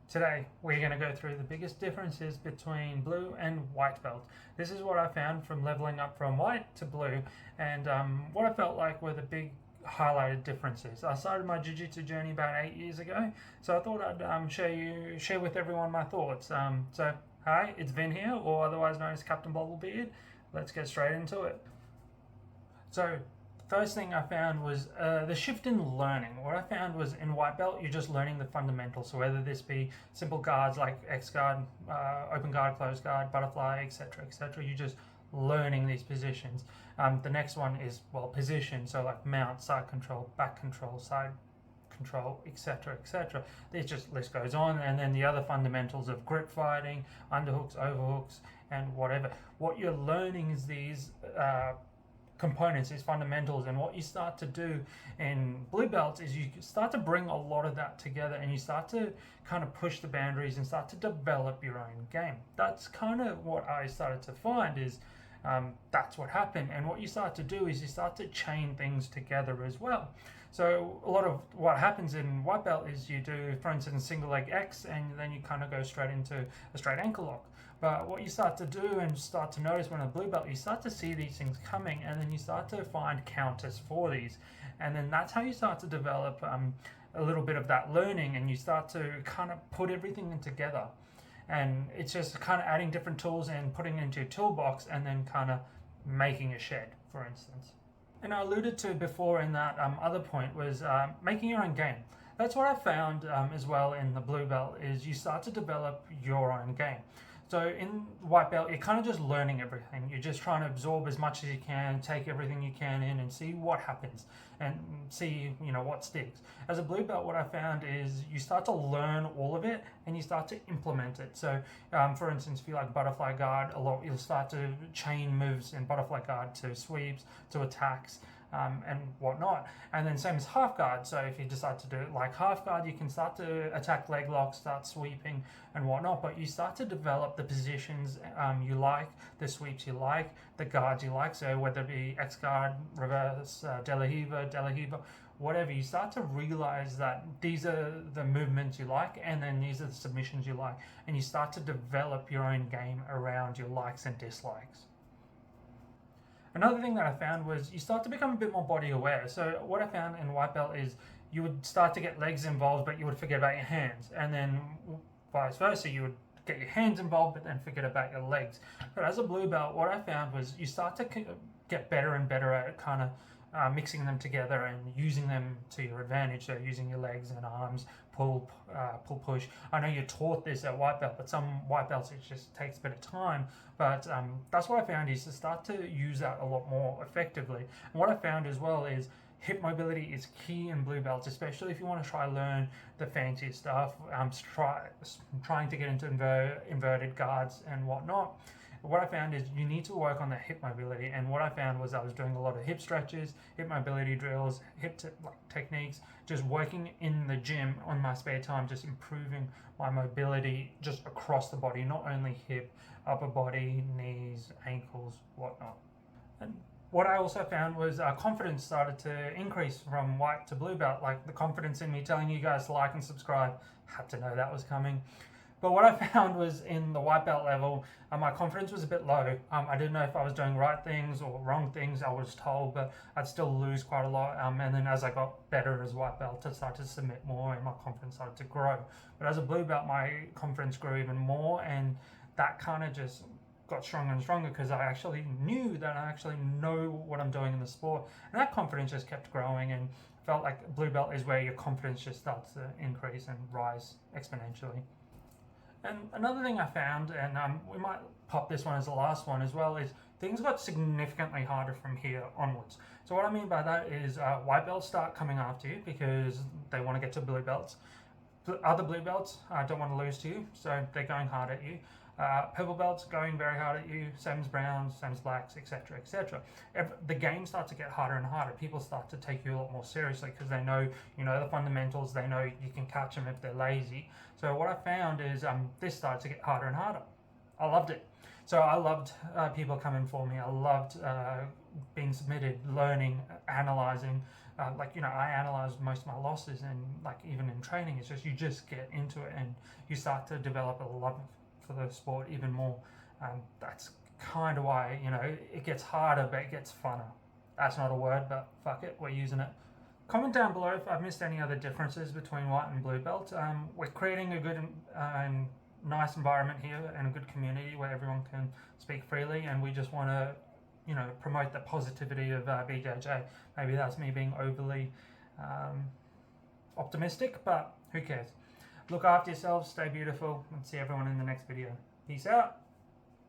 Today, we're going to go through the biggest differences between blue and white belt. This is what I found from leveling up from white to blue, and what I felt like were the big highlighted differences. I started my jiu-jitsu journey about 8 years ago, so I thought I'd share with everyone my thoughts. So, hi, it's Vin here, or otherwise known as Captain Bubblebeard. Let's get straight into it. So, first thing I found was the shift in learning. What I found was in white belt, you're just learning the fundamentals. So whether this be simple guards like X guard, open guard, closed guard, butterfly, etc., you're just learning these positions. The next one is, well, position. So like mount, side control, back control, side control, etc., This just list goes on. And then the other fundamentals of grip fighting, underhooks, overhooks, and whatever. What you're learning is these components, these fundamentals, and what you start to do in blue belts is you start to bring a lot of that together, and you start to kind of push the boundaries and start to develop your own game. That's kind of what I started to find is that's what happened. And what you start to do is you start to chain things together as well. So a lot of what happens in white belt is you do, for instance, single leg X, and then you kind of go straight into a straight ankle lock. But what you start to do and start to notice when a blue belt, you start to see these things coming, and then you start to find counters for these. And then that's how you start to develop a little bit of that learning, and you start to kind of put everything in together. And it's just kind of adding different tools and putting it into your toolbox, and then kind of making a shed, for instance. And I alluded to before in that other point was making your own game. That's what I found as well in the blue belt is you start to develop your own game. So in white belt, you're kind of just learning everything. You're just trying to absorb as much as you can, take everything you can in and see what happens and see, what sticks. As a blue belt, what I found is you start to learn all of it and you start to implement it. So for instance, if you like butterfly guard a lot, you'll start to chain moves in butterfly guard to sweeps, to attacks, and whatnot. And then same as half guard. So if you decide to do it like half guard, you can start to attack leg locks, start sweeping and whatnot. But you start to develop the positions you like, the sweeps you like, the guards you like. So whether it be X guard, reverse, de la hiva, whatever, you start to realize that these are the movements you like, and then these are the submissions you like. And you start to develop your own game around your likes and dislikes. Another thing that I found was you start to become a bit more body aware. So what I found in white belt is you would start to get legs involved, but you would forget about your hands. And then vice versa, you would get your hands involved, but then forget about your legs. But as a blue belt, what I found was you start to get better and better at kind of mixing them together and using them to your advantage. So using your legs and arms, pull, push. I know you're taught this at white belt, but some white belts it just takes a bit of time. But that's what I found is to start to use that a lot more effectively. And what I found as well is hip mobility is key in blue belts, especially if you want to try learn the fancy stuff. Trying to get into inverted guards and whatnot. What I found is you need to work on the hip mobility, and what I found was I was doing a lot of hip stretches, hip mobility drills, techniques, just working in the gym on my spare time, just improving my mobility just across the body, not only hip, upper body, knees, ankles, whatnot. And what I also found was confidence started to increase from white to blue belt, like the confidence in me telling you guys to like and subscribe. Had to know that was coming. But what I found was in the white belt level, my confidence was a bit low. I didn't know if I was doing right things or wrong things, I was told, but I'd still lose quite a lot. And then as I got better as white belt, I started to submit more and my confidence started to grow. But as a blue belt, my confidence grew even more, and that kind of just got stronger and stronger because I actually knew that I actually know what I'm doing in the sport. And that confidence just kept growing, and felt like blue belt is where your confidence just starts to increase and rise exponentially. And another thing I found, and we might pop this one as the last one as well, is things got significantly harder from here onwards. So what I mean by that is white belts start coming after you because they want to get to blue belts. Other blue belts don't want to lose to you, so they're going hard at you. Purple belts going very hard at you, same as browns, same as blacks, etc., The game starts to get harder and harder. People start to take you a lot more seriously because they know, the fundamentals. They know you can catch them if they're lazy. So what I found is this started to get harder and harder. I loved it. So I loved people coming for me. I loved being submitted, learning, analyzing, like, you know, I analyzed most of my losses, and like even in training, it's just you just get into it and you start to develop a love for the sport even more. That's kind of why, you know, it gets harder, but it gets funner. That's not a word, but fuck it, we're using it. Comment down below if I've missed any other differences between white and blue belt. We're creating a good and nice environment here and a good community where everyone can speak freely, and we just want to, you know, promote the positivity of BJJ. Maybe that's me being overly optimistic, but who cares? Look after yourselves, stay beautiful, and see everyone in the next video. Peace out.